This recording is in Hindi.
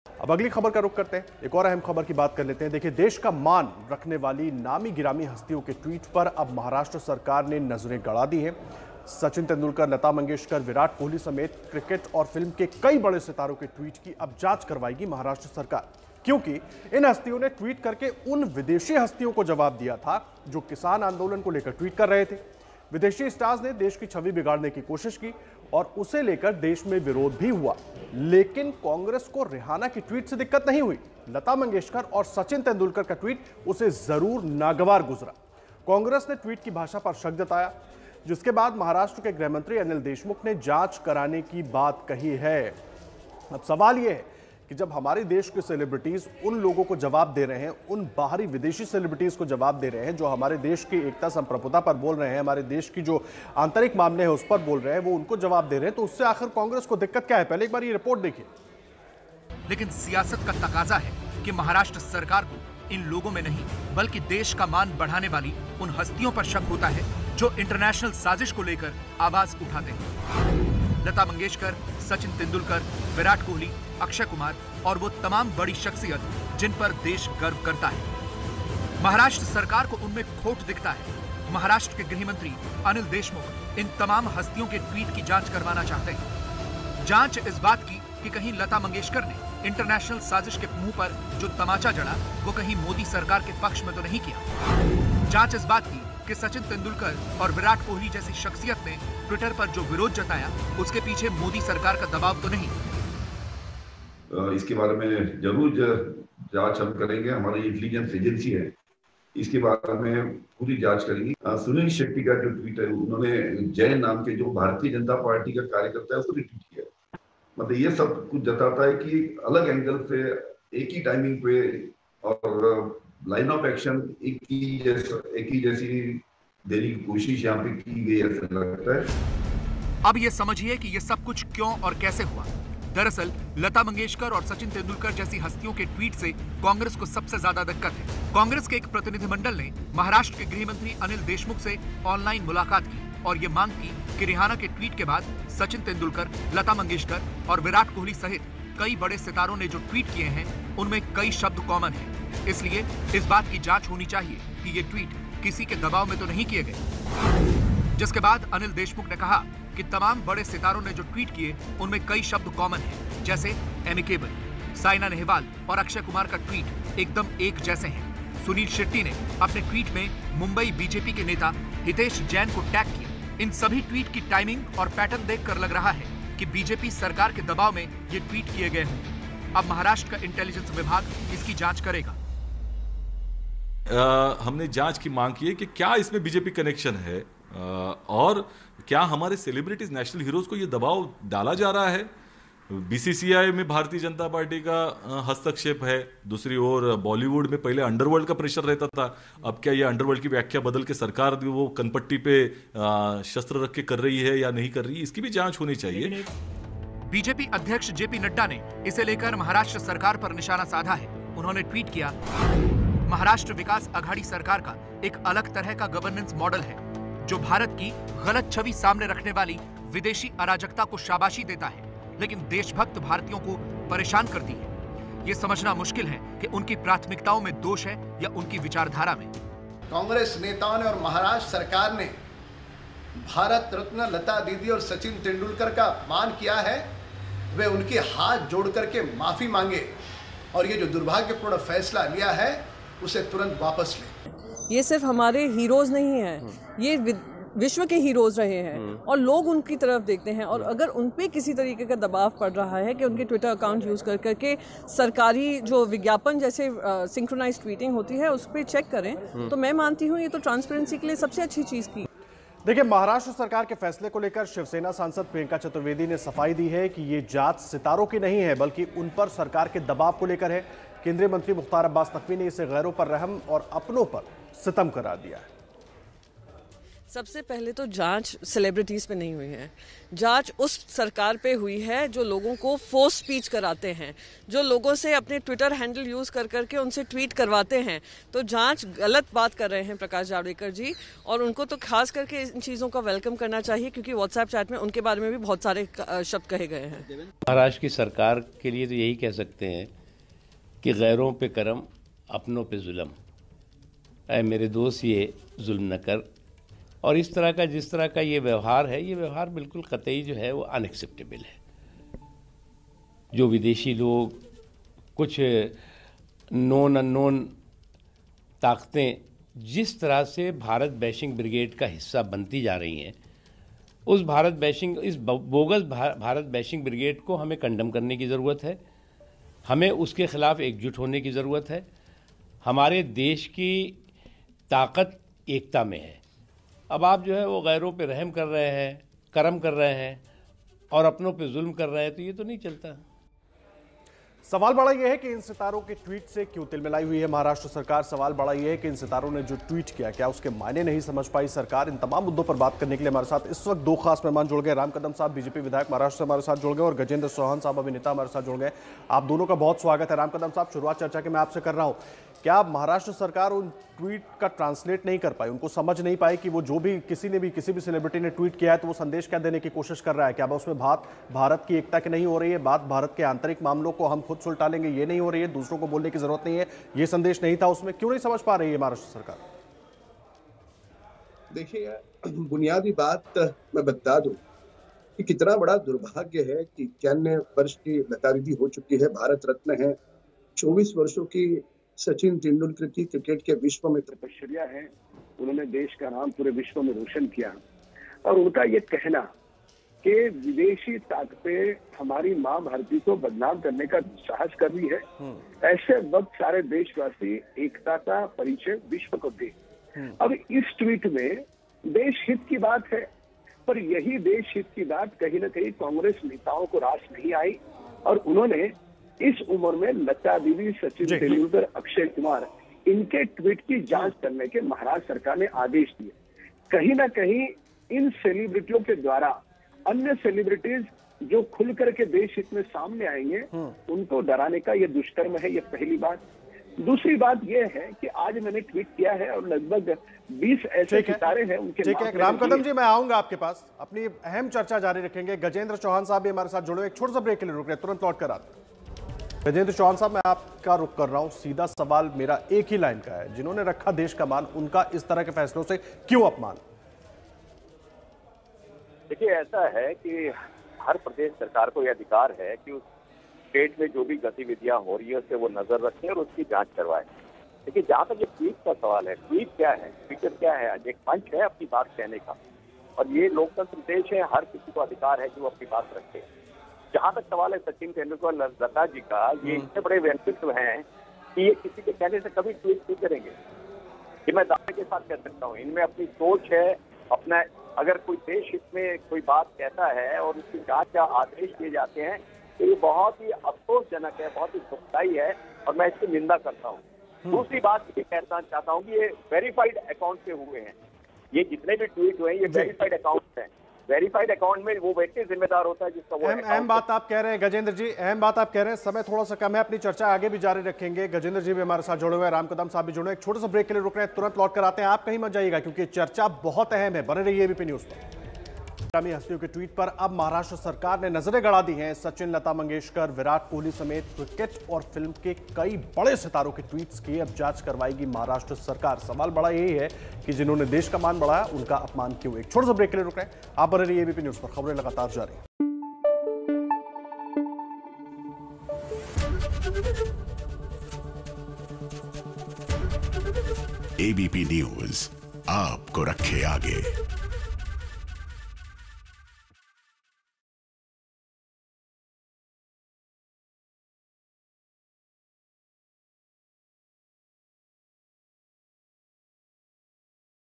अब अगली खबर का रुख करते हैं, एक और अहम खबर की बात कर लेते हैं। देखिए, देश का मान रखने वाली नामी गिरामी हस्तियों के ट्वीट पर अब महाराष्ट्र सरकार ने नजरें गड़ा दी हैं। सचिन तेंदुलकर, लता मंगेशकर, विराट कोहली समेत क्रिकेट और फिल्म के कई बड़े सितारों के ट्वीट की अब जांच करवाएगी महाराष्ट्र सरकार, क्योंकि इन हस्तियों ने ट्वीट करके उन विदेशी हस्तियों को जवाब दिया था जो किसान आंदोलन को लेकर ट्वीट कर रहे थे। विदेशी स्टार्स ने देश की छवि बिगाड़ने की कोशिश की और उसे लेकर देश में विरोध भी हुआ, लेकिन कांग्रेस को रिहाना की ट्वीट से दिक्कत नहीं हुई। लता मंगेशकर और सचिन तेंदुलकर का ट्वीट उसे जरूर नागवार गुजरा। कांग्रेस ने ट्वीट की भाषा पर शक जताया, जिसके बाद महाराष्ट्र के गृह मंत्री अनिल देशमुख ने जांच कराने की बात कही है। अब सवाल यह है कि जब हमारे देश के सेलिब्रिटीज उन लोगों को जवाब दे रहे हैं, उन बाहरी विदेशी सेलिब्रिटीज को जवाब दे रहे हैं जो हमारे देश की एकता संप्रभुता पर बोल रहे हैं, हमारे देश की जो आंतरिक मामले हैं उस पर बोल रहे हैं, वो उनको जवाब दे रहे हैं, तो उससे आखिर कांग्रेस को दिक्कत क्या है? पहले एक बार ये रिपोर्ट देखिए। लेकिन सियासत का तकाजा है कि महाराष्ट्र सरकार को इन लोगों में नहीं बल्कि देश का मान बढ़ाने वाली उन हस्तियों पर शक होता है जो इंटरनेशनल साजिश को लेकर आवाज उठाते हैं। लता मंगेशकर, सचिन तेंदुलकर, विराट कोहली, अक्षय कुमार और वो तमाम बड़ी शख्सियत जिन पर देश गर्व करता है। महाराष्ट्र सरकार को उनमें खोट दिखता है। महाराष्ट्र के गृह मंत्री अनिल देशमुख इन तमाम हस्तियों के ट्वीट की जांच करवाना चाहते हैं। जांच इस बात की कि कहीं लता मंगेशकर ने इंटरनेशनल साजिश के मुंह पर जो तमाचा जड़ा वो कहीं मोदी सरकार के पक्ष में तो नहीं किया। जांच इस बात की कि सचिन तेंदुलकर और विराट कोहली जैसी शख्सियत ने ट्विटर पर जो विरोध जताया उसके पीछे मोदी सरकार का दबाव तो नहीं। इसके बारे में जरूर जांच हम करेंगे। हमारी इंटेलिजेंस एजेंसी है, इसके बारे में पूरी जांच करेंगी। सुनील शेट्टी का जो ट्वीट है, उन्होंने जैन नाम के जो भारतीय जनता पार्टी का कार्यकर्ता है उसको रिट्वीट किया। मतलब ये सब कुछ जताता है कि अलग एंगल से एक ही टाइमिंग पे और लाइन ऑफ एक्शन एक ही जैसी देने की कोशिश यहाँ पे की गई, ऐसा लगता है। अब ये समझिए कि ये सब कुछ क्यों और कैसे हुआ। दरअसल लता मंगेशकर और सचिन तेंदुलकर जैसी हस्तियों के ट्वीट से कांग्रेस को सबसे ज्यादा दिक्कत है। कांग्रेस के एक प्रतिनिधिमंडल ने महाराष्ट्र के गृह मंत्री अनिल देशमुख से ऑनलाइन मुलाकात की और ये मांग की कि रिहाना के ट्वीट के बाद सचिन तेंदुलकर, लता मंगेशकर और विराट कोहली सहित कई बड़े सितारों ने जो ट्वीट किए हैं उनमें कई शब्द कॉमन हैं। इसलिए इस बात की जांच होनी चाहिए कि ये ट्वीट किसी के दबाव में तो नहीं किए गए। जिसके बाद अनिल देशमुख ने कहा कि तमाम बड़े सितारों ने जो ट्वीट किए उनमें कई शब्द कॉमन हैं, जैसे एमिकेबल। साइना नेहवाल और अक्षय कुमार का ट्वीट एकदम एक जैसे हैं। सुनील शेट्टी ने अपने ट्वीट में मुंबई बीजेपी के नेता हितेश जैन को टैग किया। इन सभी ट्वीट की टाइमिंग और पैटर्न देखकर लग रहा है कि बीजेपी सरकार के दबाव में ये ट्वीट किए गए हों। अब महाराष्ट्र का इंटेलिजेंस विभाग इसकी जांच करेगा। हमने जांच की मांग की है कि क्या इसमें बीजेपी कनेक्शन है और क्या हमारे सेलिब्रिटीज, नेशनल हीरोज को ये दबाव डाला जा रहा है। बीसीसीआई में भारतीय जनता पार्टी का हस्तक्षेप है। दूसरी ओर बॉलीवुड में पहले अंडरवर्ल्ड का प्रेशर रहता था, अब क्या ये अंडरवर्ल्ड की व्याख्या बदल के सरकार वो कनपट्टी पे शस्त्र रख के कर रही है या नहीं कर रही, इसकी भी जांच होनी चाहिए। बीजेपी अध्यक्ष जेपी नड्डा ने इसे लेकर महाराष्ट्र सरकार पर निशाना साधा है। उन्होंने ट्वीट किया, महाराष्ट्र विकास अघाड़ी सरकार का एक अलग तरह का गवर्नेंस मॉडल है जो भारत की गलत छवि सामने रखने वाली विदेशी अराजकता को शाबाशी देता है, लेकिन देशभक्त भारतीयों को परेशान करती है। ये समझना मुश्किल है कि उनकी प्राथमिकताओं में दोष है या उनकी विचारधारा में। कांग्रेस नेताओं ने और महाराष्ट्र सरकार ने भारत रत्न लता दीदी और सचिन तेंदुलकर का अपमान किया है। वे उनके हाथ जोड़ करके माफी मांगे और ये जो दुर्भाग्यपूर्ण फैसला लिया है उसे तुरंत वापस ले। ये सिर्फ हमारे हीरोज नहीं हैं, ये विश्व के हीरोज रहे हैं और लोग उनकी तरफ देखते हैं। और अगर उन पे किसी तरीके का दबाव पड़ रहा है कि उनके ट्विटर अकाउंट यूज़ कर करके सरकारी जो विज्ञापन जैसे सिंक्रोनाइज ट्वीटिंग होती है उस पर चेक करें, तो मैं मानती हूँ ये तो ट्रांसपेरेंसी के लिए सबसे अच्छी चीज़ की। देखिए, महाराष्ट्र सरकार के फैसले को लेकर शिवसेना सांसद प्रियंका चतुर्वेदी ने सफाई दी है कि ये जांच सितारों की नहीं है बल्कि उन पर सरकार के दबाव को लेकर है। केंद्रीय मंत्री मुख्तार अब्बास नकवी ने इसे गैरों पर रहम और अपनों पर सितम करार दिया है। सबसे पहले तो जांच सेलिब्रिटीज पे नहीं हुई है, जांच उस सरकार पे हुई है जो लोगों को फोर्स स्पीच कराते हैं, जो लोगों से अपने ट्विटर हैंडल यूज कर करके उनसे ट्वीट करवाते हैं। तो जांच गलत बात कर रहे हैं प्रकाश जावड़ेकर जी, और उनको तो खास करके इन चीज़ों का वेलकम करना चाहिए, क्योंकि व्हाट्सएप चैट में उनके बारे में भी बहुत सारे शब्द कहे गए हैं। महाराष्ट्र की सरकार के लिए तो यही कह सकते हैं कि गैरों पे करम, अपनों पे जुल्म। ऐ मेरे दोस्त ये जुल्म न कर। और इस तरह का जिस तरह का ये व्यवहार है, ये व्यवहार बिल्कुल कतई जो है वो अनएक्सेप्टेबल है। जो विदेशी लोग, कुछ नोन अननोन ताकतें जिस तरह से भारत बैशिंग ब्रिगेड का हिस्सा बनती जा रही हैं, उस भारत बैशिंग, इस बोगस भारत बैशिंग ब्रिगेड को हमें कंडम करने की ज़रूरत है। हमें उसके खिलाफ एकजुट होने की ज़रूरत है। हमारे देश की ताकत एकता में है। अब आप जो है वो गैरों पे रहम कर रहे हैं, करम कर रहे हैं और अपनों पे जुल्म कर रहे हैं, तो ये तो नहीं चलता। सवाल बड़ा यह है कि इन सितारों के ट्वीट से क्यों तिलमिलाई हुई है महाराष्ट्र सरकार। सवाल बड़ा यह है कि इन सितारों ने जो ट्वीट किया, क्या उसके मायने नहीं समझ पाई सरकार। इन तमाम मुद्दों पर बात करने के लिए हमारे साथ इस वक्त दो खास मेहमान जुड़ गए। राम कदम साहब बीजेपी विधायक महाराष्ट्र से हमारे साथ जुड़ गए और गजेंद्र चौहान साहब अभिनेता हमारे साथ जुड़ गए। आप दोनों का बहुत स्वागत है। राम कदम साहब, शुरुआत चर्चा के मैं आपसे कर रहा हूं। क्या महाराष्ट्र सरकार उन ट्वीट का ट्रांसलेट नहीं कर पाई, उनको समझ नहीं पाई कि वो जो भी किसी भी सेलिब्रिटी ने ट्वीट किया है तो वो संदेश क्या देने की कोशिश कर रहा है? क्या उसमें बात भारत की एकता की नहीं हो रही है, बात भारत के आंतरिक मामलों को हम खुद सुलझा लेंगे ये नहीं हो रही है, दूसरों को बोलने की जरूरत नहीं है, ये संदेश नहीं था उसमें? क्यों नहीं समझ पा रही है महाराष्ट्र सरकार? देखिए, बुनियादी बात मैं बता दूं कि कितना बड़ा दुर्भाग्य है कि 91 वर्ष की लता दीदी हो चुकी है, भारत रत्न है, 24 वर्षों की सचिन तेंदुलकर की क्रिकेट के विश्व में तपस्या है, उन्होंने देश का नाम पूरे विश्व में रोशन किया। और उनका ये कहना कि विदेशी ताकतें हमारी माँ भारती को बदनाम करने का साहस कर रही है, ऐसे वक्त सारे देशवासी एकता का परिचय विश्व को दे। अब इस ट्वीट में देश हित की बात है, पर यही देश हित की बात कहीं न कहीं कांग्रेस नेताओं को रास नहीं आई और उन्होंने इस उम्र में लता दीदी, सचिन तेंदुलकर, अक्षय कुमार, इनके ट्वीट की जांच करने के महाराष्ट्र सरकार ने आदेश दिए। कहीं ना कहीं इन सेलिब्रिटियों के द्वारा अन्य सेलिब्रिटीज जो खुल करके देश हित में सामने आएंगे, उनको डराने का ये दुष्कर्म है। ये पहली बात। दूसरी बात यह है कि आज मैंने ट्वीट किया है और लगभग 20 ऐसे सितारे हैं उनके। ठीक है राम कदम जी, मैं आऊंगा आपके पास, अपनी अहम चर्चा जारी रखेंगे। गजेंद्र चौहान साहब भी हमारे साथ जुड़े, एक छोटे से ब्रेक के लिए रुक रहे, तुरंत लौट कर आते। गजेंद्र चौहान साहब, मैं आपका रुख कर रहा हूं। सीधा सवाल मेरा एक ही लाइन का है, जिन्होंने रखा देश का मान, उनका इस तरह के फैसलों से क्यों अपमान? देखिए, ऐसा है कि हर प्रदेश सरकार को यह अधिकार है कि उस स्टेट में जो भी गतिविधियां हो रही है उससे वो नजर रखें और उसकी जांच करवाए। देखिए, जहां तक ये ट्वीट का सवाल है, ट्वीट क्या है, ट्विटर क्या है? आज एक मंच है अपनी बात कहने का, और ये लोकतंत्र देश है, हर किसी को अधिकार है कि वो अपनी बात रखे। जहां तक सवाल है सचिन तेंदुलकर, लता जी का, ये इतने बड़े व्यक्तित्व हैं कि ये किसी के कहने से कभी ट्वीट नहीं करेंगे। ये मैं दावे के साथ कह सकता हूँ। इनमें अपनी सोच है, अपना, अगर कोई देश हित में कोई बात कहता है और उसकी जांच का आदेश दिए जाते हैं तो ये बहुत ही अफसोसजनक है, बहुत ही दुखदायी है और मैं इसकी निंदा करता हूँ। दूसरी बात ये कहना चाहता हूँ कि ये वेरीफाइड अकाउंट से हुए हैं, ये जितने भी ट्वीट हुए हैं ये वेरीफाइड अकाउंट हैं। वेरीफाइड अकाउंट में वो व्यक्ति जिम्मेदार होता है जिसका वो अहम बात आप कह रहे हैं गजेंद्र जी, अहम बात आप कह रहे हैं। समय थोड़ा सा कम है, अपनी चर्चा आगे भी जारी रखेंगे। गजेंद्र जी भी हमारे साथ जुड़े हुए हैं, राम कदम साहब भी जुड़े हैं। एक छोटे से ब्रेक के लिए रुक रहे हैं, तुरंत लौट कर आते हैं। आप कहीं मत जाइएगा क्योंकि चर्चा बहुत अहम है। बने रहिए एबीपी न्यूज पर। ग्रामीण हस्तियों के ट्वीट पर अब महाराष्ट्र सरकार ने नजरें गड़ा दी हैं। सचिन, लता मंगेशकर, विराट कोहली समेत क्रिकेट और फिल्म के कई बड़े सितारों के ट्वीट्स की अब जांच करवाएगी महाराष्ट्र सरकार। सवाल बड़ा यही है कि जिन्होंने देश का मान बढ़ाया उनका अपमान क्यों? एक छोटे से ब्रेक के लिए रुक रहे हैं, आप बने रहिए एबीपी न्यूज पर, खबरें लगातार जारी। एबीपी न्यूज आपको रखे आगे।